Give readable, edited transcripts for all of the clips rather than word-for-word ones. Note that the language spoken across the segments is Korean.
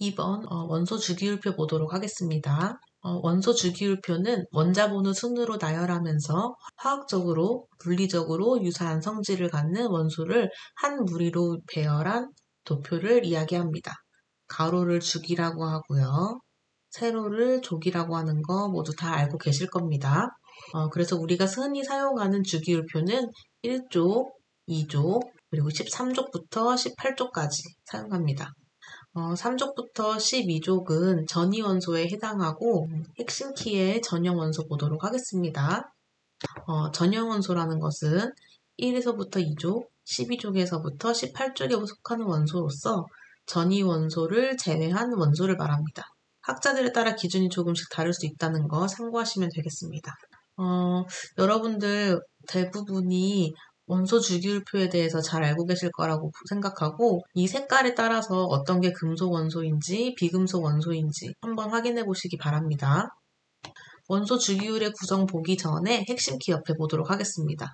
2번 원소 주기율표 보도록 하겠습니다. 원소 주기율표는 원자번호 순으로 나열하면서 화학적으로, 물리적으로 유사한 성질을 갖는 원소를 한 무리로 배열한 도표를 이야기합니다. 가로를 주기라고 하고요. 세로를 족이라고 하는 거 모두 다 알고 계실 겁니다. 그래서 우리가 흔히 사용하는 주기율표는 1족, 2족, 그리고 13족부터 18족까지 사용합니다. 3족부터 12족은 전이원소에 해당하고 핵심 키의 전형원소 보도록 하겠습니다. 전형원소라는 것은 1에서부터 2족, 12족에서부터 18족에 속하는 원소로서 전이원소를 제외한 원소를 말합니다. 학자들에 따라 기준이 조금씩 다를 수 있다는 거 참고하시면 되겠습니다. 여러분들 대부분이 원소 주기율표에 대해서 잘 알고 계실 거라고 생각하고 이 색깔에 따라서 어떤 게 금속 원소인지 비금속 원소인지 한번 확인해 보시기 바랍니다. 원소 주기율의 구성 보기 전에 핵심 키 옆에 보도록 하겠습니다.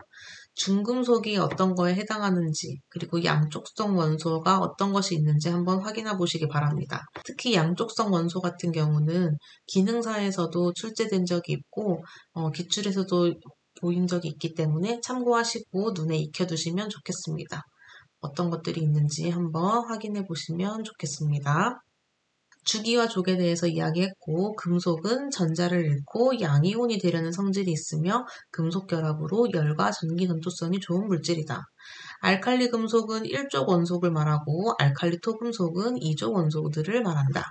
중금속이 어떤 거에 해당하는지 그리고 양쪽성 원소가 어떤 것이 있는지 한번 확인해 보시기 바랍니다. 특히 양쪽성 원소 같은 경우는 기능사에서도 출제된 적이 있고 기출에서도 보인 적이 있기 때문에 참고하시고 눈에 익혀두시면 좋겠습니다. 어떤 것들이 있는지 한번 확인해 보시면 좋겠습니다. 주기와 족에 대해서 이야기했고 금속은 전자를 잃고 양이온이 되려는 성질이 있으며 금속 결합으로 열과 전기 전도성이 좋은 물질이다. 알칼리 금속은 1족 원소를 말하고 알칼리 토금속은 2족 원소들을 말한다.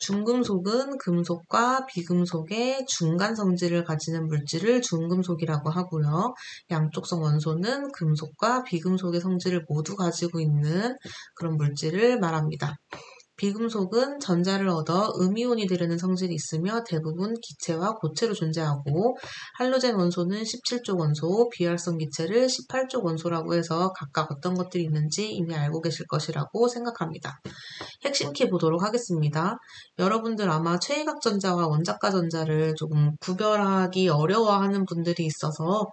중금속은 금속과 비금속의 중간 성질을 가지는 물질을 중금속이라고 하고요. 양쪽성 원소는 금속과 비금속의 성질을 모두 가지고 있는 그런 물질을 말합니다. 비금속은 전자를 얻어 음이온이 되려는 성질이 있으며 대부분 기체와 고체로 존재하고 할로젠 원소는 17족 원소, 비활성 기체를 18족 원소라고 해서 각각 어떤 것들이 있는지 이미 알고 계실 것이라고 생각합니다. 핵심 키 보도록 하겠습니다. 여러분들 아마 최외각 전자와 원자가 전자를 조금 구별하기 어려워하는 분들이 있어서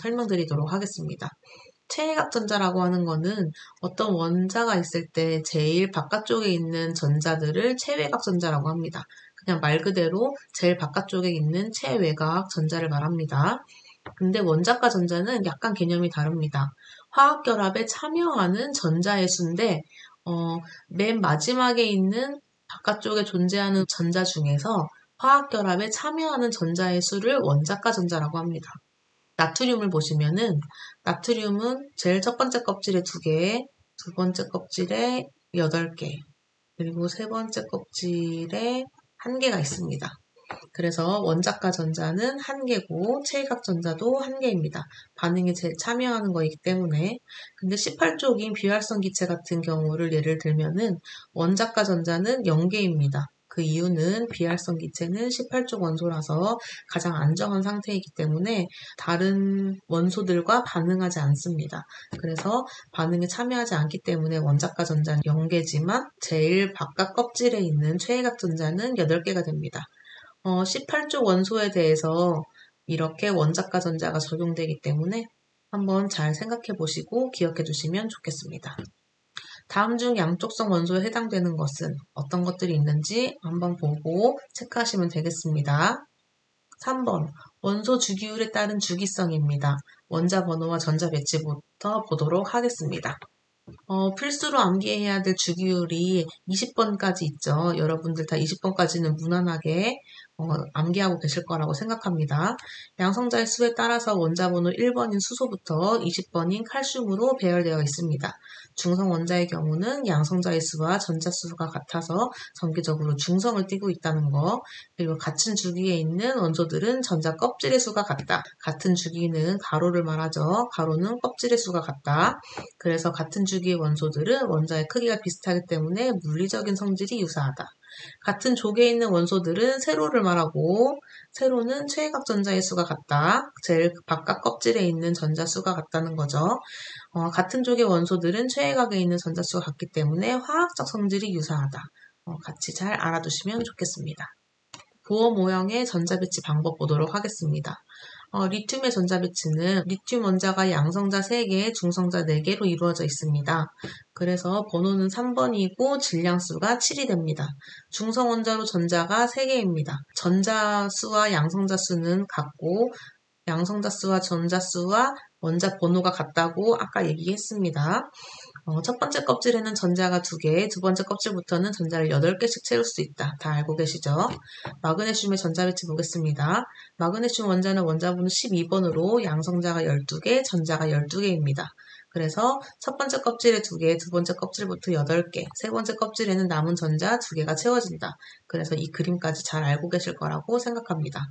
설명드리도록 하겠습니다. 최외각 전자라고 하는 거는 어떤 원자가 있을 때 제일 바깥쪽에 있는 전자들을 최외각 전자라고 합니다. 그냥 말 그대로 제일 바깥쪽에 있는 최외각 전자를 말합니다. 근데 원자가 전자는 약간 개념이 다릅니다. 화학결합에 참여하는 전자의 수인데 맨 마지막에 있는 바깥쪽에 존재하는 전자 중에서 화학결합에 참여하는 전자의 수를 원자가 전자라고 합니다. 나트륨을 보시면은 나트륨은 제일 첫 번째 껍질에 2개, 두 번째 껍질에 8개, 그리고 세 번째 껍질에 1개가 있습니다. 그래서 원자가 전자는 1개고 최외각 전자도 1개입니다. 반응에 참여하는 거이기 때문에. 근데 18쪽인 비활성 기체 같은 경우를 예를 들면은 원자가 전자는 0개입니다. 그 이유는 비활성 기체는 18쪽 원소라서 가장 안정한 상태이기 때문에 다른 원소들과 반응하지 않습니다. 그래서 반응에 참여하지 않기 때문에 원자가 전자는 0개지만 제일 바깥 껍질에 있는 최외각 전자는 8개가 됩니다. 18쪽 원소에 대해서 이렇게 원자가 전자가 적용되기 때문에 한번 잘 생각해 보시고 기억해 두시면 좋겠습니다. 다음 중 양쪽성 원소에 해당되는 것은 어떤 것들이 있는지 한번 보고 체크하시면 되겠습니다. 3번 원소 주기율에 따른 주기성입니다. 원자 번호와 전자 배치부터 보도록 하겠습니다. 필수로 암기해야 될 주기율이 20번까지 있죠. 여러분들 다 20번까지는 무난하게 암기하고 계실 거라고 생각합니다. 양성자의 수에 따라서 원자번호 1번인 수소부터 20번인 칼슘으로 배열되어 있습니다. 중성 원자의 경우는 양성자의 수와 전자 수가 같아서 정기적으로 중성을 띠고 있다는 거, 그리고 같은 주기에 있는 원소들은 전자 껍질의 수가 같다. 같은 주기는 가로를 말하죠. 가로는 껍질의 수가 같다. 그래서 같은 주기의 원소들은 원자의 크기가 비슷하기 때문에 물리적인 성질이 유사하다. 같은 족에 있는 원소들은 세로를 말하고 세로는 최외각 전자의 수가 같다. 제일 바깥 껍질에 있는 전자 수가 같다는 거죠. 같은 족의 원소들은 최외각에 있는 전자 수가 같기 때문에 화학적 성질이 유사하다. 같이 잘 알아두시면 좋겠습니다. 보호 모형의 전자 배치 방법 보도록 하겠습니다. 리튬의 전자 배치는 리튬 원자가 양성자 3개, 중성자 4개로 이루어져 있습니다. 그래서 번호는 3번이고 질량수가 7이 됩니다. 중성 원자로 전자가 3개입니다. 전자수와 양성자 수는 같고 양성자 수와 전자 수와 원자 번호가 같다고 아까 얘기했습니다. 첫 번째 껍질에는 전자가 2개, 두 번째 껍질부터는 전자를 8개씩 채울 수 있다. 다 알고 계시죠? 마그네슘의 전자 배치 보겠습니다. 마그네슘 원자는 원자번호 12번으로 양성자가 12개, 전자가 12개입니다. 그래서 첫 번째 껍질에 2개, 두 번째 껍질부터 8개, 세 번째 껍질에는 남은 전자 2개가 채워진다. 그래서 이 그림까지 잘 알고 계실 거라고 생각합니다.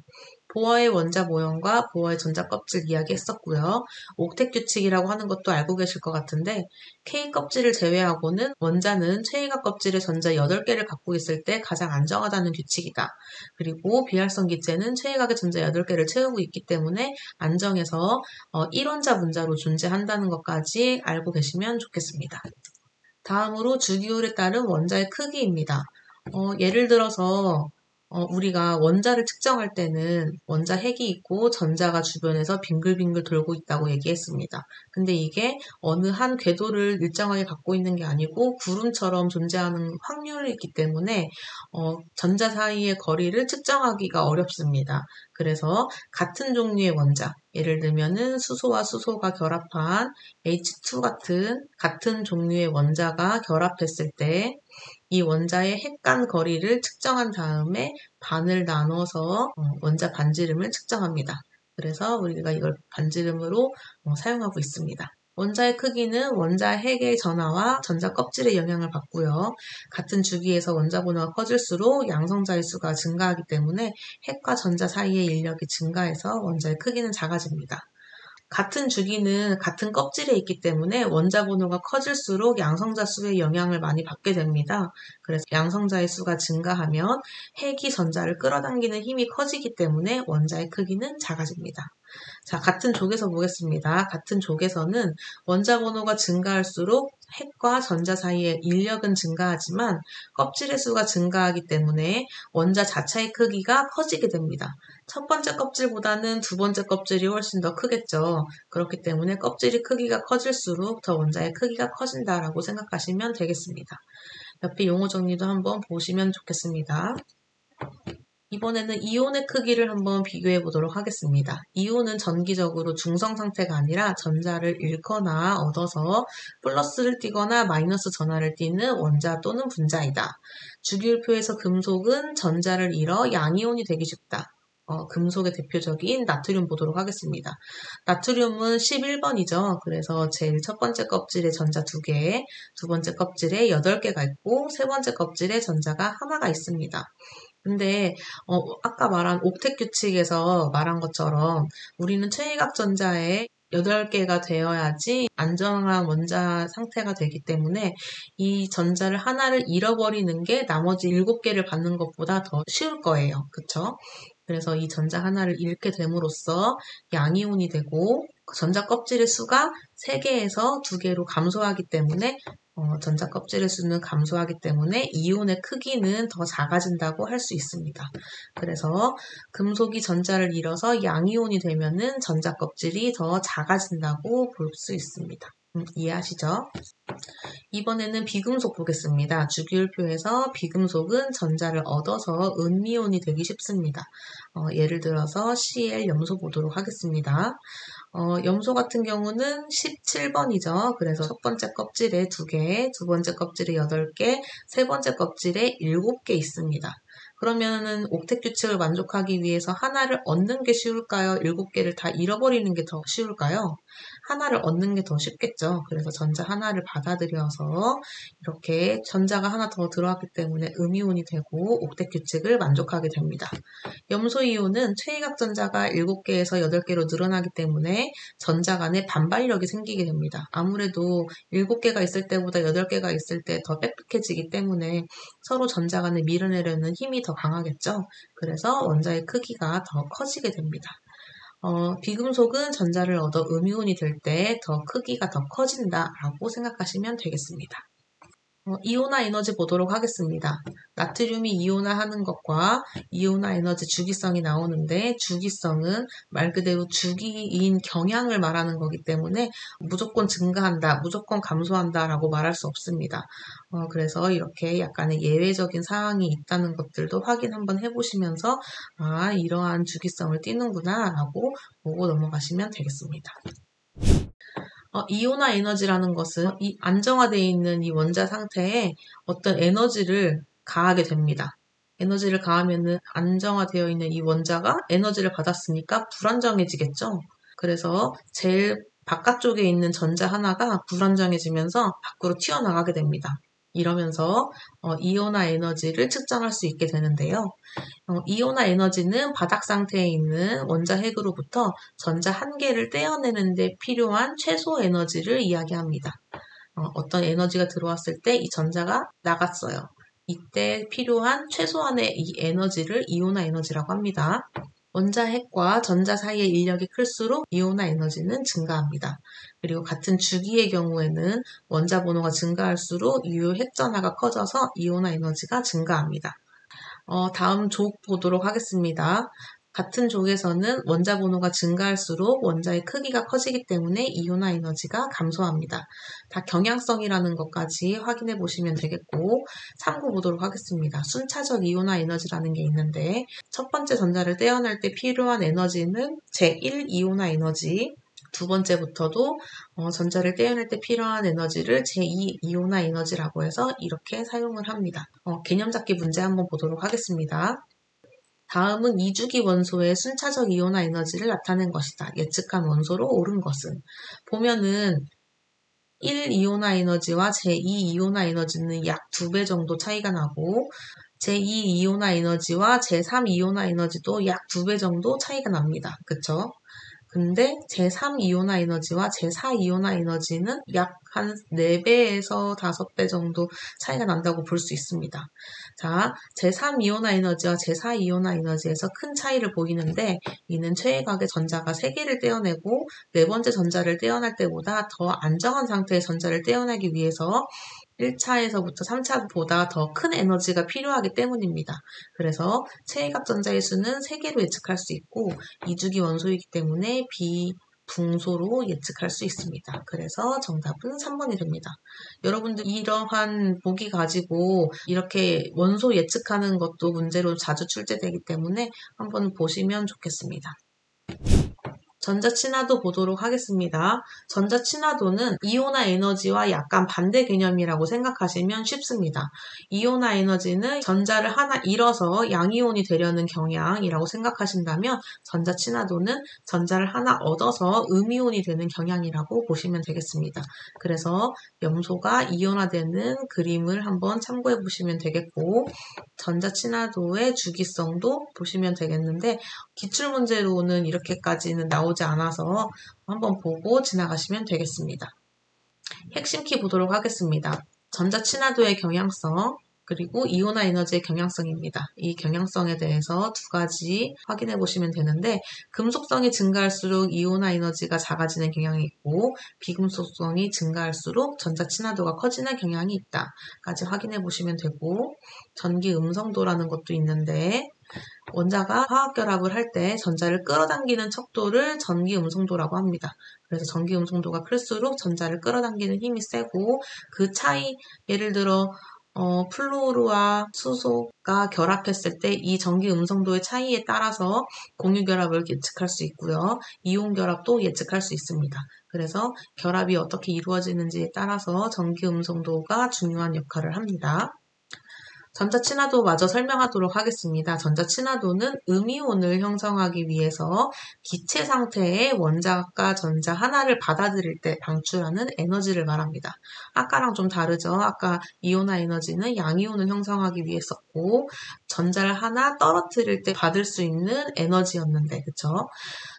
보어의 원자 모형과 보어의 전자 껍질 이야기 했었고요. 옥텟 규칙이라고 하는 것도 알고 계실 것 같은데 K 껍질을 제외하고는 원자는 최이각 껍질의 전자 8개를 갖고 있을 때 가장 안정하다는 규칙이다. 그리고 비활성 기체는 최이각의 전자 8개를 채우고 있기 때문에 안정해서 1원자 분자로 존재한다는 것까지 알고 계시면 좋겠습니다. 다음으로 주기율에 따른 원자의 크기입니다. 예를 들어서 우리가 원자를 측정할 때는 원자 핵이 있고 전자가 주변에서 빙글빙글 돌고 있다고 얘기했습니다. 근데 이게 어느 한 궤도를 일정하게 갖고 있는 게 아니고 구름처럼 존재하는 확률이 있기 때문에 전자 사이의 거리를 측정하기가 어렵습니다. 그래서 같은 종류의 원자, 예를 들면은 수소와 수소가 결합한 H2 같은 종류의 원자가 결합했을 때 이 원자의 핵 간 거리를 측정한 다음에 반을 나눠서 원자 반지름을 측정합니다. 그래서 우리가 이걸 반지름으로 사용하고 있습니다. 원자의 크기는 원자 핵의 전하와 전자 껍질의 영향을 받고요. 같은 주기에서 원자 번호가 커질수록 양성자의 수가 증가하기 때문에 핵과 전자 사이의 인력이 증가해서 원자의 크기는 작아집니다. 같은 주기는 같은 껍질에 있기 때문에 원자 번호가 커질수록 양성자 수의 영향을 많이 받게 됩니다. 그래서 양성자의 수가 증가하면 핵이 전자를 끌어당기는 힘이 커지기 때문에 원자의 크기는 작아집니다. 자, 같은 족에서 보겠습니다. 같은 족에서는 원자 번호가 증가할수록 핵과 전자 사이의 인력은 증가하지만 껍질의 수가 증가하기 때문에 원자 자체의 크기가 커지게 됩니다. 첫 번째 껍질보다는 두 번째 껍질이 훨씬 더 크겠죠. 그렇기 때문에 껍질이 크기가 커질수록 더 원자의 크기가 커진다라고 생각하시면 되겠습니다. 옆에 용어 정리도 한번 보시면 좋겠습니다. 이번에는 이온의 크기를 한번 비교해 보도록 하겠습니다. 이온은 전기적으로 중성 상태가 아니라 전자를 잃거나 얻어서 플러스를 띄거나 마이너스 전하를 띄는 원자 또는 분자이다. 주기율표에서 금속은 전자를 잃어 양이온이 되기 쉽다. 금속의 대표적인 나트륨 보도록 하겠습니다. 나트륨은 11번이죠. 그래서 제일 첫 번째 껍질에 전자 2개, 두 번째 껍질에 8개가 있고, 세 번째 껍질에 전자가 하나가 있습니다. 근데 아까 말한 옥텟 규칙에서 말한 것처럼 우리는 최이각 전자에 8개가 되어야지 안정한 원자 상태가 되기 때문에 이 전자를 하나를 잃어버리는 게 나머지 7개를 받는 것보다 더 쉬울 거예요. 그쵸? 그래서 이 전자 하나를 잃게 됨으로써 양이온이 되고 전자 껍질의 수가 3개에서 2개로 감소하기 때문에 전자 껍질의 수는 감소하기 때문에 이온의 크기는 더 작아진다고 할 수 있습니다. 그래서 금속이 전자를 잃어서 양이온이 되면은 전자 껍질이 더 작아진다고 볼 수 있습니다. 이해하시죠? 이번에는 비금속 보겠습니다. 주기율표에서 비금속은 전자를 얻어서 은미온이 되기 쉽습니다. 예를 들어서 Cl 염소 보도록 하겠습니다. 염소 같은 경우는 17번이죠. 그래서 첫 번째 껍질에 2개, 두 번째 껍질에 8개, 세 번째 껍질에 7개 있습니다. 그러면은 옥텟 규칙을 만족하기 위해서 하나를 얻는 게 쉬울까요? 7개를 다 잃어버리는 게 더 쉬울까요? 하나를 얻는 게 더 쉽겠죠. 그래서 전자 하나를 받아들여서 이렇게 전자가 하나 더 들어왔기 때문에 음이온이 되고 옥텟 규칙을 만족하게 됩니다. 염소이온은 최이각 전자가 7개에서 8개로 늘어나기 때문에 전자 간에 반발력이 생기게 됩니다. 아무래도 7개가 있을 때보다 8개가 있을 때 더 빽빽해지기 때문에 서로 전자 간에 밀어내려는 힘이 더 강하겠죠. 그래서 원자의 크기가 더 커지게 됩니다. 비금속은 전자를 얻어 음이온이 될 때 더 크기가 더 커진다라고 생각하시면 되겠습니다. 이온화 에너지 보도록 하겠습니다. 나트륨이 이온화하는 것과 이온화 에너지 주기성이 나오는데 주기성은 말 그대로 주기인 경향을 말하는 거기 때문에 무조건 증가한다, 무조건 감소한다 라고 말할 수 없습니다. 그래서 이렇게 약간의 예외적인 사항이 있다는 것들도 확인 한번 해보시면서 이러한 주기성을 띠는구나 라고 보고 넘어가시면 되겠습니다. 이온화 에너지라는 것은 이 안정화되어 있는 이 원자 상태에 어떤 에너지를 가하게 됩니다. 에너지를 가하면은 안정화되어 있는 이 원자가 에너지를 받았으니까 불안정해지겠죠. 그래서 제일 바깥쪽에 있는 전자 하나가 불안정해지면서 밖으로 튀어나가게 됩니다. 이러면서 이온화 에너지를 측정할 수 있게 되는데요. 이온화 에너지는 바닥 상태에 있는 원자 핵으로부터 전자 한 개를 떼어내는 데 필요한 최소 에너지를 이야기합니다. 어떤 에너지가 들어왔을 때 이 전자가 나갔어요. 이때 필요한 최소한의 이 에너지를 이온화 에너지라고 합니다. 원자 핵과 전자 사이의 인력이 클수록 이온화 에너지는 증가합니다. 그리고 같은 주기의 경우에는 원자 번호가 증가할수록 유효 핵전하가 커져서 이온화 에너지가 증가합니다. 다음 족 보도록 하겠습니다. 같은 족에서는 원자 번호가 증가할수록 원자의 크기가 커지기 때문에 이온화 에너지가 감소합니다. 다 경향성이라는 것까지 확인해 보시면 되겠고, 참고 보도록 하겠습니다. 순차적 이온화 에너지라는 게 있는데, 첫 번째 전자를 떼어낼 때 필요한 에너지는 제1 이온화 에너지, 두 번째부터도 전자를 떼어낼 때 필요한 에너지를 제2 이온화 에너지라고 해서 이렇게 사용을 합니다. 개념 잡기 문제 한번 보도록 하겠습니다. 다음은 2주기 원소의 순차적 이온화 에너지를 나타낸 것이다. 예측한 원소로 옳은 것은. 보면은 1 이온화 에너지와 제2 이온화 에너지는 약 2배 정도 차이가 나고 제2 이온화 에너지와 제3 이온화 에너지도 약 2배 정도 차이가 납니다. 그쵸? 근데 제3 이온화 에너지와 제4 이온화 에너지는 약 한 4배에서 5배 정도 차이가 난다고 볼 수 있습니다. 자, 제3 이온화 에너지와 제4 이온화 에너지에서 큰 차이를 보이는데 이는 최애각의 전자가 3개를 떼어내고 네 번째 전자를 떼어낼 때보다 더 안정한 상태의 전자를 떼어내기 위해서 1차에서부터 3차보다 더 큰 에너지가 필요하기 때문입니다. 그래서 최애각 전자의 수는 3개로 예측할 수 있고 2주기 원소이기 때문에 비붕소로 예측할 수 있습니다. 그래서 정답은 3번이 됩니다. 여러분들 이러한 보기 가지고 이렇게 원소 예측하는 것도 문제로 자주 출제되기 때문에 한번 보시면 좋겠습니다. 전자친화도 보도록 하겠습니다. 전자친화도는 이온화 에너지와 약간 반대 개념이라고 생각하시면 쉽습니다. 이온화 에너지는 전자를 하나 잃어서 양이온이 되려는 경향이라고 생각하신다면 전자친화도는 전자를 하나 얻어서 음이온이 되는 경향이라고 보시면 되겠습니다. 그래서 염소가 이온화되는 그림을 한번 참고해 보시면 되겠고 전자친화도의 주기성도 보시면 되겠는데 기출문제로는 이렇게까지는 나오지 않아서 한번 보고 지나가시면 되겠습니다. 핵심 키 보도록 하겠습니다. 전자친화도의 경향성 그리고 이온화 에너지의 경향성입니다. 이 경향성에 대해서 두 가지 확인해 보시면 되는데 금속성이 증가할수록 이온화 에너지가 작아지는 경향이 있고 비금속성이 증가할수록 전자친화도가 커지는 경향이 있다까지 확인해 보시면 되고 전기 음성도라는 것도 있는데 원자가 화학결합을 할 때 전자를 끌어당기는 척도를 전기 음성도라고 합니다. 그래서 전기 음성도가 클수록 전자를 끌어당기는 힘이 세고 그 차이, 예를 들어 플루오르와 수소가 결합했을 때 이 전기 음성도의 차이에 따라서 공유결합을 예측할 수 있고요. 이온결합도 예측할 수 있습니다. 그래서 결합이 어떻게 이루어지는지에 따라서 전기 음성도가 중요한 역할을 합니다. 전자친화도 마저 설명하도록 하겠습니다. 전자친화도는 음이온을 형성하기 위해서 기체 상태의 원자과 전자 하나를 받아들일 때 방출하는 에너지를 말합니다. 아까랑 좀 다르죠? 아까 이온화 에너지는 양이온을 형성하기 위해 썼고 전자를 하나 떨어뜨릴 때 받을 수 있는 에너지였는데 그쵸?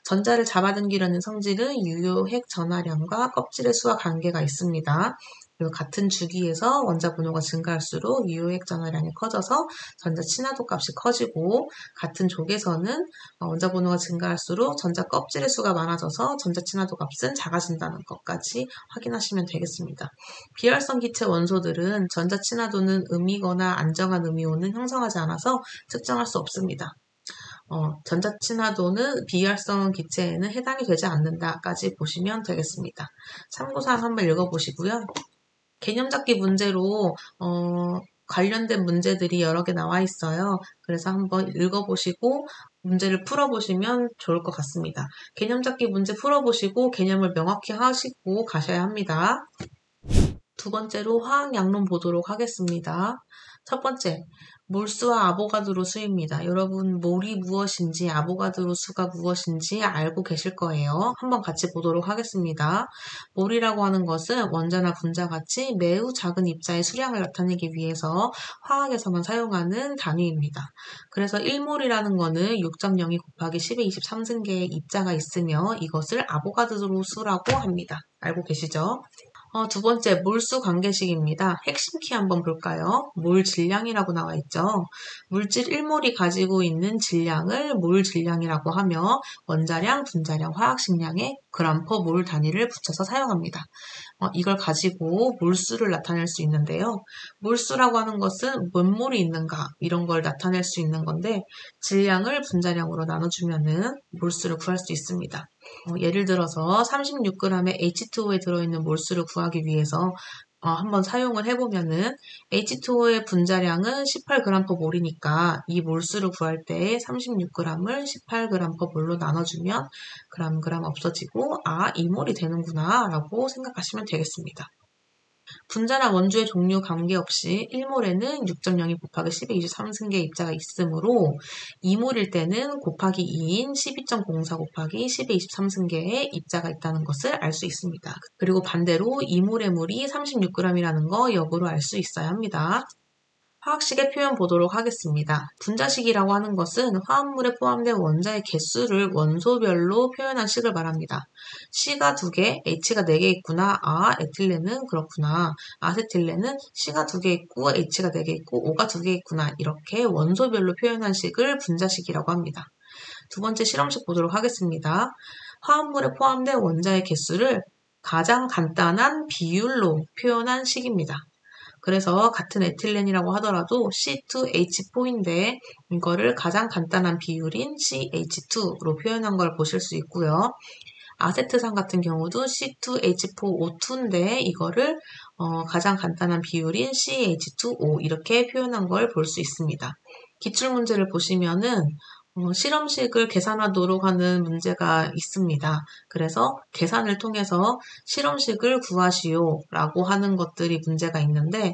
전자를 잡아당기려는 성질은 유효핵 전하량과 껍질의 수와 관계가 있습니다. 그리고 같은 주기에서 원자 분호가 증가할수록 유효핵 전하량이 커져서 전자 친화도 값이 커지고, 같은 족에서는 원자 분호가 증가할수록 전자 껍질의 수가 많아져서 전자 친화도 값은 작아진다는 것까지 확인하시면 되겠습니다. 비활성 기체 원소들은 전자 친화도는 음이거나 안정한 음이온은 형성하지 않아서 측정할 수 없습니다. 전자 친화도는 비활성 기체에는 해당이 되지 않는다까지 보시면 되겠습니다. 참고사항 한번 읽어보시고요. 개념 잡기 문제로 관련된 문제들이 여러 개 나와 있어요. 그래서 한번 읽어보시고 문제를 풀어보시면 좋을 것 같습니다. 개념 잡기 문제 풀어보시고 개념을 명확히 하시고 가셔야 합니다. 두 번째로 화학 양론 보도록 하겠습니다. 첫 번째, 몰수와 아보가드로 수입니다. 여러분, 몰이 무엇인지 아보가드로 수가 무엇인지 알고 계실 거예요. 한번 같이 보도록 하겠습니다. 몰이라고 하는 것은 원자나 분자 같이 매우 작은 입자의 수량을 나타내기 위해서 화학에서만 사용하는 단위입니다. 그래서 1몰이라는 거는 6.02 곱하기 10의 23승계의 입자가 있으며 이것을 아보가드로 수라고 합니다. 알고 계시죠? 두 번째, 몰수 관계식입니다. 핵심 키 한번 볼까요? 몰 질량이라고 나와 있죠. 물질 1몰이 가지고 있는 질량을 몰 질량이라고 하며 원자량, 분자량, 화학식량에 g/몰 단위를 붙여서 사용합니다. 이걸 가지고 몰수를 나타낼 수 있는데요. 몰수라고 하는 것은 몇 몰이 있는가 이런 걸 나타낼 수 있는 건데 질량을 분자량으로 나눠주면은 몰수를 구할 수 있습니다. 예를 들어서 36g의 H2O에 들어있는 몰수를 구하기 위해서 한번 사용을 해보면은 H2O의 분자량은 18g/몰이니까 이 몰수를 구할 때 36g을 18g/몰로 나눠주면 g 없어지고 2몰이 되는구나 라고 생각하시면 되겠습니다. 분자나 원주의 종류 관계없이 1몰에는 6.02 곱하기 10의 23승계의 입자가 있으므로 2몰일 때는 곱하기 2인 12.04 곱하기 10의 23승계의 입자가 있다는 것을 알 수 있습니다. 그리고 반대로 2몰의 몰이 36g이라는 거 역으로 알 수 있어야 합니다. 화학식의 표현 보도록 하겠습니다. 분자식이라고 하는 것은 화합물에 포함된 원자의 개수를 원소별로 표현한 식을 말합니다. C가 2개, H가 4개 있구나. 에틸렌은 그렇구나. 아세틸렌은 C가 2개 있고 H가 4개 있고 O가 2개 있구나. 이렇게 원소별로 표현한 식을 분자식이라고 합니다. 두 번째 실험식 보도록 하겠습니다. 화합물에 포함된 원자의 개수를 가장 간단한 비율로 표현한 식입니다. 그래서 같은 에틸렌이라고 하더라도 C2H4인데 이거를 가장 간단한 비율인 CH2로 표현한 걸 보실 수 있고요. 아세트산 같은 경우도 C2H4O2인데 이거를 가장 간단한 비율인 CH2O 이렇게 표현한 걸 볼 수 있습니다. 기출문제를 보시면은 실험식을 계산하도록 하는 문제가 있습니다. 그래서 계산을 통해서 실험식을 구하시오 라고 하는 것들이 문제가 있는데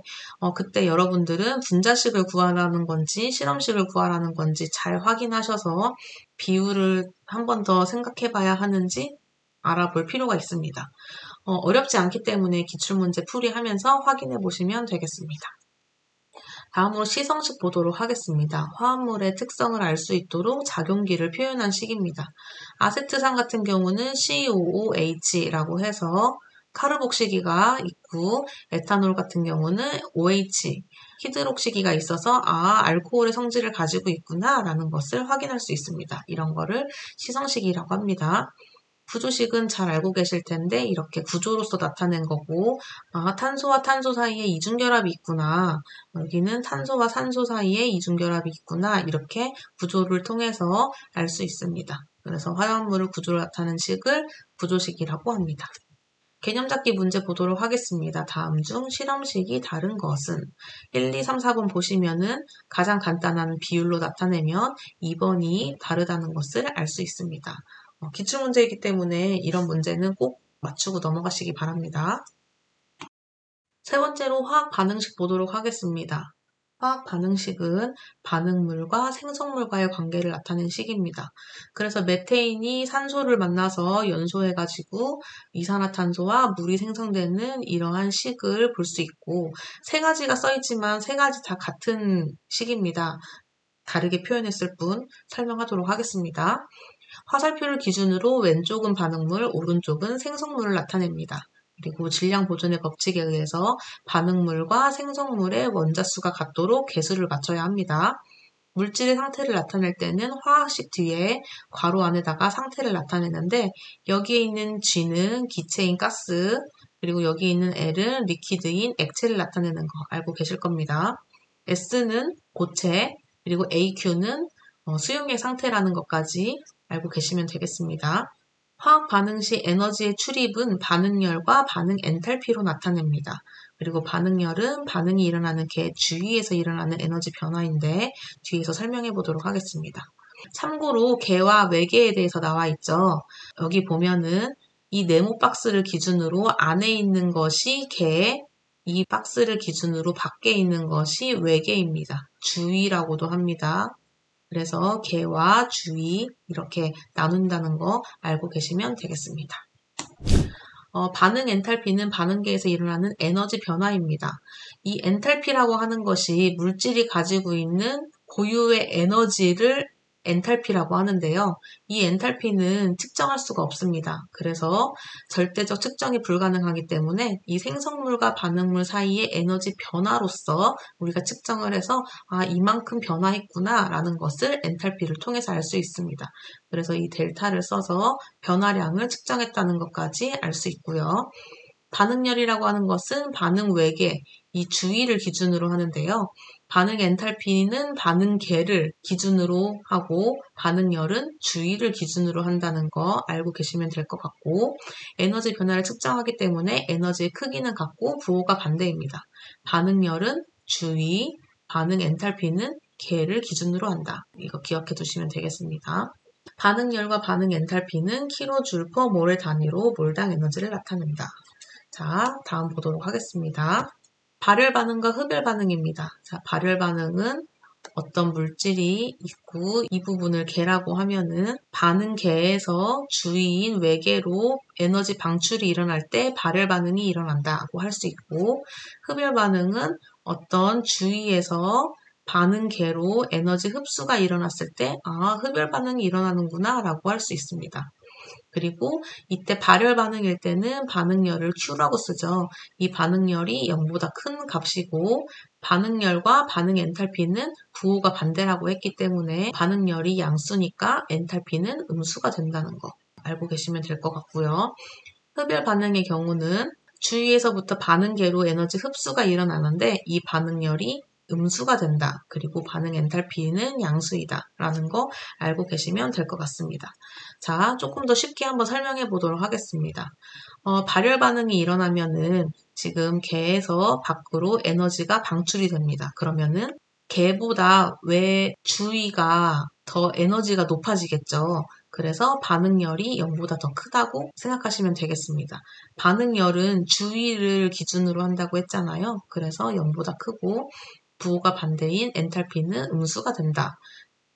그때 여러분들은 분자식을 구하라는 건지 실험식을 구하라는 건지 잘 확인하셔서 비율을 한 번 더 생각해 봐야 하는지 알아볼 필요가 있습니다. 어렵지 않기 때문에 기출문제 풀이하면서 확인해 보시면 되겠습니다. 다음으로 시성식 보도록 하겠습니다. 화합물의 특성을 알 수 있도록 작용기를 표현한 식입니다. 아세트산 같은 경우는 COOH라고 해서 카르복시기가 있고 에탄올 같은 경우는 OH, 히드록시기가 있어서 알코올의 성질을 가지고 있구나 라는 것을 확인할 수 있습니다. 이런 거를 시성식이라고 합니다. 구조식은 잘 알고 계실 텐데 이렇게 구조로서 나타낸 거고 탄소와 탄소 사이에 이중결합이 있구나. 여기는 탄소와 산소 사이에 이중결합이 있구나. 이렇게 구조를 통해서 알 수 있습니다. 그래서 화합물을 구조로 나타내는 식을 구조식이라고 합니다. 개념 잡기 문제 보도록 하겠습니다. 다음 중 실험식이 다른 것은 1, 2, 3, 4번 보시면은 가장 간단한 비율로 나타내면 2번이 다르다는 것을 알 수 있습니다. 기출문제이기 때문에 이런 문제는 꼭 맞추고 넘어가시기 바랍니다. 세 번째로 화학 반응식 보도록 하겠습니다. 화학 반응식은 반응물과 생성물과의 관계를 나타낸 식입니다. 그래서 메테인이 산소를 만나서 연소해가지고 이산화탄소와 물이 생성되는 이러한 식을 볼 수 있고 세 가지가 써있지만 세 가지 다 같은 식입니다. 다르게 표현했을 뿐 설명하도록 하겠습니다. 화살표를 기준으로 왼쪽은 반응물, 오른쪽은 생성물을 나타냅니다. 그리고 질량 보존의 법칙에 의해서 반응물과 생성물의 원자수가 같도록 개수를 맞춰야 합니다. 물질의 상태를 나타낼 때는 화학식 뒤에 괄호 안에다가 상태를 나타내는데 여기에 있는 G는 기체인 가스, 그리고 여기 있는 L은 리퀴드인 액체를 나타내는 거 알고 계실 겁니다. S는 고체, 그리고 AQ는 수용액 상태라는 것까지 알고 계시면 되겠습니다. 화학 반응 시 에너지의 출입은 반응열과 반응 엔탈피로 나타냅니다. 그리고 반응열은 반응이 일어나는 개 주위에서 일어나는 에너지 변화인데 뒤에서 설명해 보도록 하겠습니다. 참고로 개와 외계에 대해서 나와 있죠. 여기 보면은 이 네모 박스를 기준으로 안에 있는 것이 개, 이 박스를 기준으로 밖에 있는 것이 외계입니다. 주위라고도 합니다. 그래서 개와 주위 이렇게 나눈다는 거 알고 계시면 되겠습니다. 반응 엔탈피는 반응계에서 일어나는 에너지 변화입니다. 이 엔탈피라고 하는 것이 물질이 가지고 있는 고유의 에너지를 엔탈피라고 하는데요. 이 엔탈피는 측정할 수가 없습니다. 그래서 절대적 측정이 불가능하기 때문에 이 생성물과 반응물 사이의 에너지 변화로서 우리가 측정을 해서 이만큼 변화했구나 라는 것을 엔탈피를 통해서 알 수 있습니다. 그래서 이 델타를 써서 변화량을 측정했다는 것까지 알 수 있고요. 반응열이라고 하는 것은 반응 외계, 이 주위를 기준으로 하는데요. 반응 엔탈피는 반응계를 기준으로 하고 반응열은 주위를 기준으로 한다는 거 알고 계시면 될 것 같고 에너지 변화를 측정하기 때문에 에너지의 크기는 같고 부호가 반대입니다. 반응열은 주위, 반응 엔탈피는 계를 기준으로 한다. 이거 기억해 두시면 되겠습니다. 반응열과 반응 엔탈피는 kJ/몰 단위로 몰당 에너지를 나타낸다. 자, 다음 보도록 하겠습니다. 발열 반응과 흡열 반응입니다. 자, 발열 반응은 어떤 물질이 있고 이 부분을 계라고 하면은 반응계에서 주위인 외계로 에너지 방출이 일어날 때 발열 반응이 일어난다고 할 수 있고 흡열 반응은 어떤 주위에서 반응계로 에너지 흡수가 일어났을 때 흡열 반응이 일어나는구나 라고 할 수 있습니다. 그리고 이때 발열 반응일 때는 반응열을 Q라고 쓰죠. 이 반응열이 0보다 큰 값이고 반응열과 반응 엔탈피는 부호가 반대라고 했기 때문에 반응열이 양수니까 엔탈피는 음수가 된다는 거 알고 계시면 될 것 같고요. 흡열 반응의 경우는 주위에서부터 반응계로 에너지 흡수가 일어나는데 이 반응열이 음수가 된다. 그리고 반응 엔탈피는 양수이다. 라는 거 알고 계시면 될 것 같습니다. 자, 조금 더 쉽게 한번 설명해 보도록 하겠습니다. 발열 반응이 일어나면은 지금 개에서 밖으로 에너지가 방출이 됩니다. 그러면은 개보다 외 주위가 더 에너지가 높아지겠죠. 그래서 반응열이 0보다 더 크다고 생각하시면 되겠습니다. 반응열은 주위를 기준으로 한다고 했잖아요. 그래서 0보다 크고 부호가 반대인 엔탈피는 음수가 된다.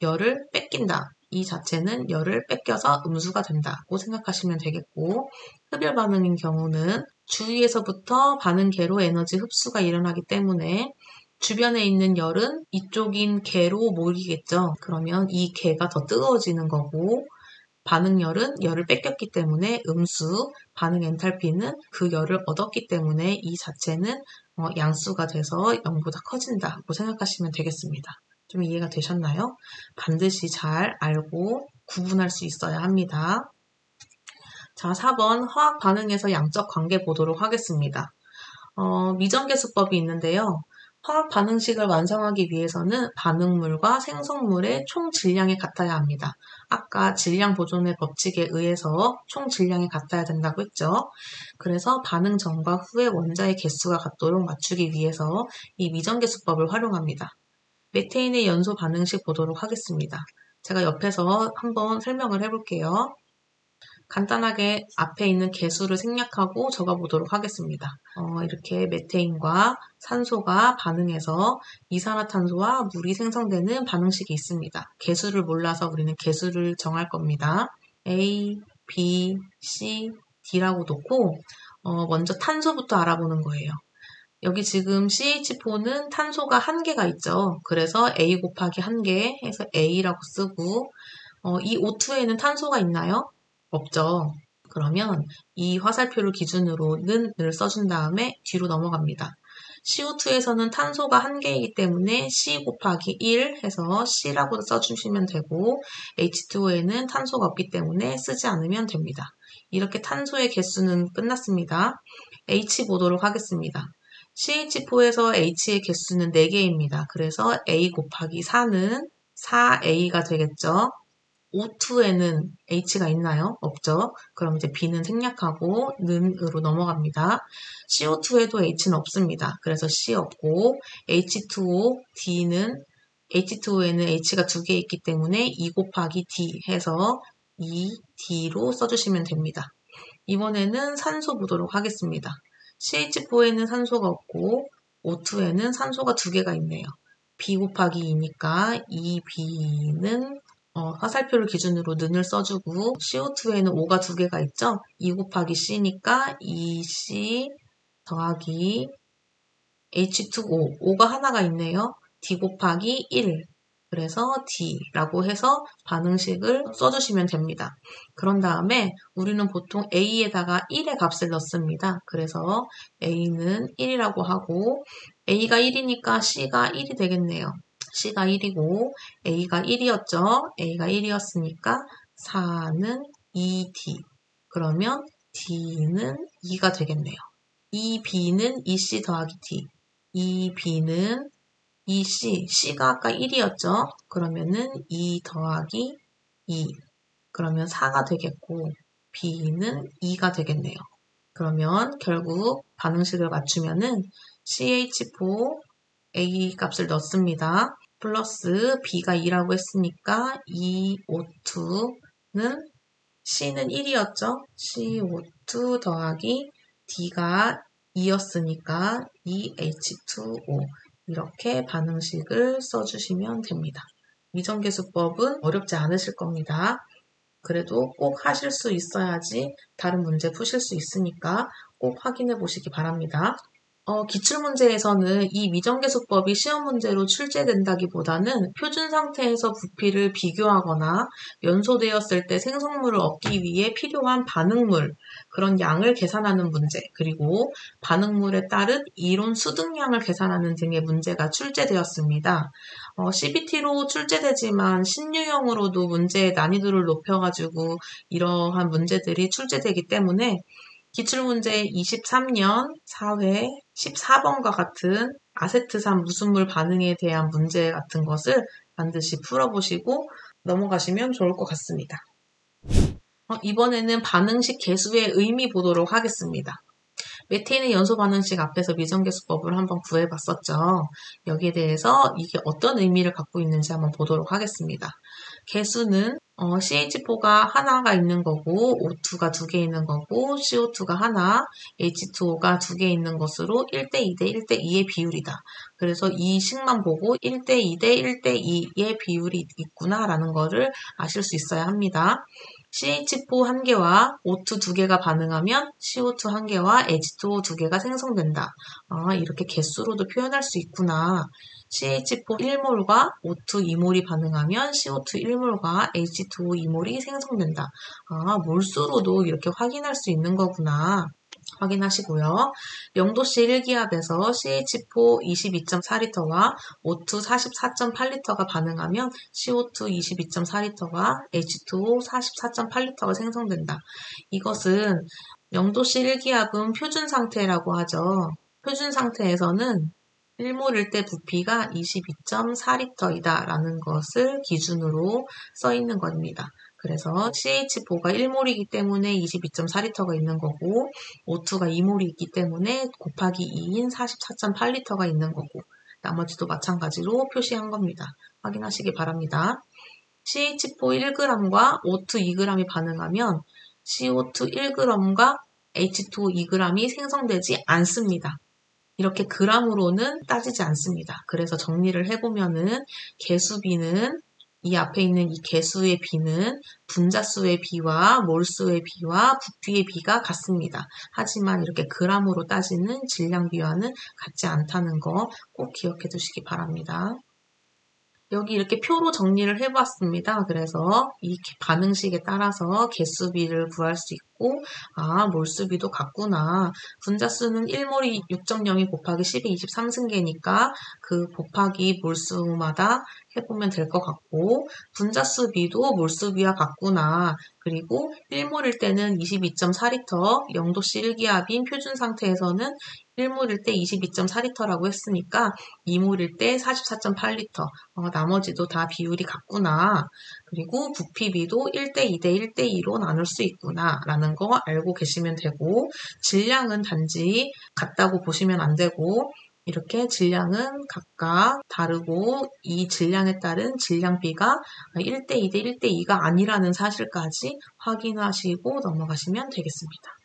열을 뺏긴다. 이 자체는 열을 뺏겨서 음수가 된다고 생각하시면 되겠고 흡열 반응인 경우는 주위에서부터 반응계로 에너지 흡수가 일어나기 때문에 주변에 있는 열은 이쪽인 계로 모이겠죠. 그러면 이 계가 더 뜨거워지는 거고 반응열은 열을 뺏겼기 때문에 음수, 반응 엔탈피는 그 열을 얻었기 때문에 이 자체는 양수가 돼서 0보다 커진다고 생각하시면 되겠습니다. 좀 이해가 되셨나요? 반드시 잘 알고 구분할 수 있어야 합니다. 자, 4번 화학 반응에서 양적 관계 보도록 하겠습니다. 미정계수법이 있는데요. 화학 반응식을 완성하기 위해서는 반응물과 생성물의 총 질량이 같아야 합니다. 아까 질량 보존의 법칙에 의해서 총 질량이 같아야 된다고 했죠. 그래서 반응 전과 후의 원자의 개수가 같도록 맞추기 위해서 이 미정계수법을 활용합니다. 메테인의 연소 반응식 보도록 하겠습니다. 제가 옆에서 한번 설명을 해볼게요. 간단하게 앞에 있는 개수를 생략하고 적어보도록 하겠습니다. 이렇게 메테인과 산소가 반응해서 이산화탄소와 물이 생성되는 반응식이 있습니다. 개수를 몰라서 우리는 개수를 정할 겁니다. A, B, C, D라고 놓고 먼저 탄소부터 알아보는 거예요. 여기 지금 CH4는 탄소가 1개가 있죠. 그래서 A 곱하기 1개 해서 A라고 쓰고 이 O2에는 탄소가 있나요? 없죠. 그러면 이 화살표를 기준으로 는을 써준 다음에 뒤로 넘어갑니다. CO2에서는 탄소가 1개이기 때문에 C 곱하기 1 해서 C라고 써주시면 되고 H2O에는 탄소가 없기 때문에 쓰지 않으면 됩니다. 이렇게 탄소의 개수는 끝났습니다. H 보도록 하겠습니다. CH4에서 H의 개수는 4개입니다. 그래서 A 곱하기 4는 4A가 되겠죠. O2에는 H가 있나요? 없죠. 그럼 이제 B는 생략하고 는으로 넘어갑니다. CO2에도 H는 없습니다. 그래서 C 없고 H2O, D는 H2O에는 H가 2개 있기 때문에 2 곱하기 D 해서 2D로 써주시면 됩니다. 이번에는 산소 보도록 하겠습니다. CH4에는 산소가 없고 O2에는 산소가 2개가 있네요. B 곱하기 2니까 2B는 화살표를 기준으로 는을 써주고 CO2에는 O가 2개가 있죠? 2 곱하기 C니까 2C 더하기 H2O, O가 하나가 있네요. D 곱하기 1, 그래서 D라고 해서 반응식을 써주시면 됩니다. 그런 다음에 우리는 보통 A에다가 1의 값을 넣습니다. 그래서 A는 1이라고 하고 A가 1이니까 C가 1이 되겠네요. C가 1이고 A가 1이었죠. A가 1이었으니까 4는 2D. 그러면 D는 2가 되겠네요. 2B는 2C 더하기 D. 2B는 2C, C가 아까 1이었죠? 그러면은 2 더하기 2. 그러면 4가 되겠고, B는 2가 되겠네요. 그러면 결국 반응식을 맞추면은 CH4 A 값을 넣습니다. 플러스 B가 2라고 했으니까 2O2는 C는 1이었죠? CO2 더하기 D가 2였으니까 2H2O. 이렇게 반응식을 써주시면 됩니다. 미정계수법은 어렵지 않으실 겁니다. 그래도 꼭 하실 수 있어야지 다른 문제 푸실 수 있으니까 꼭 확인해 보시기 바랍니다. 기출문제에서는 이 미정계수법이 시험 문제로 출제된다기보다는 표준 상태에서 부피를 비교하거나 연소되었을 때 생성물을 얻기 위해 필요한 반응물, 그런 양을 계산하는 문제, 그리고 반응물에 따른 이론 수득량을 계산하는 등의 문제가 출제되었습니다. CBT로 출제되지만 신유형으로도 문제의 난이도를 높여가지고 이러한 문제들이 출제되기 때문에 기출문제 23년 4회 14번과 같은 아세트산 무순물 반응에 대한 문제 같은 것을 반드시 풀어보시고 넘어가시면 좋을 것 같습니다. 이번에는 반응식 개수의 의미 보도록 하겠습니다. 메테인의 연소 반응식 앞에서 미정계수법을 한번 구해봤었죠. 여기에 대해서 이게 어떤 의미를 갖고 있는지 한번 보도록 하겠습니다. 개수는 CH4가 하나가 있는 거고 O2가 2개 있는 거고 CO2가 하나, H2O가 2개 있는 것으로 1대 2대 1대 2의 비율이다. 그래서 이 식만 보고 1대 2대 1대 2의 비율이 있구나라는 거를 아실 수 있어야 합니다. CH4 1개와 O2 2개가 반응하면 CO2 1개와 H2O 2개가 생성된다. 이렇게 개수로도 표현할 수 있구나. CH4 1몰과 O2 2몰이 반응하면 CO2 1몰과 H2O 2몰이 생성된다. 몰수로도 이렇게 확인할 수 있는 거구나. 확인하시고요. 0도씨 1기압에서 CH4 22.4L와 O2 44.8L가 반응하면 CO2 22.4L와 H2O 44.8L가 생성된다. 이것은 0도씨 1기압은 표준 상태라고 하죠. 표준 상태에서는 1몰일 때 부피가 22.4L이다 라는 것을 기준으로 써 있는 겁니다. 그래서 CH4가 1몰이기 때문에 22.4L가 있는 거고 O2가 2몰이 있기 때문에 곱하기 2인 44.8L가 있는 거고 나머지도 마찬가지로 표시한 겁니다. 확인하시기 바랍니다. CH4 1g과 O2 2g이 반응하면 CO2 1g과 H2O 2g이 생성되지 않습니다. 이렇게 g으로는 따지지 않습니다. 그래서 정리를 해보면은 개수비는 이 앞에 있는 이 개수의 비는 분자수의 비와 몰수의 비와 부피의 비가 같습니다. 하지만 이렇게 g으로 따지는 질량 비와는 같지 않다는 거 꼭 기억해 두시기 바랍니다. 여기 이렇게 표로 정리를 해봤습니다. 그래서 이 반응식에 따라서 개수비를 구할 수 있고, 몰수비도 같구나. 분자수는 1몰이 6.02 곱하기 10의 23승계니까 그 곱하기 몰수마다 해보면 될 것 같고, 분자수비도 몰수비와 같구나. 그리고 1몰일 때는 22.4리터, 0도씨 1기압인 표준 상태에서는 1몰일 때 22.4리터라고 했으니까 2몰일 때 44.8리터. 나머지도 다 비율이 같구나. 그리고 부피비도 1대 2대 1대 2로 나눌 수 있구나. 라는 거 알고 계시면 되고, 질량은 단지 같다고 보시면 안 되고, 이렇게 질량은 각각 다르고 이 질량에 따른 질량비가 1대 2대 1대 2가 아니라는 사실까지 확인하시고 넘어가시면 되겠습니다.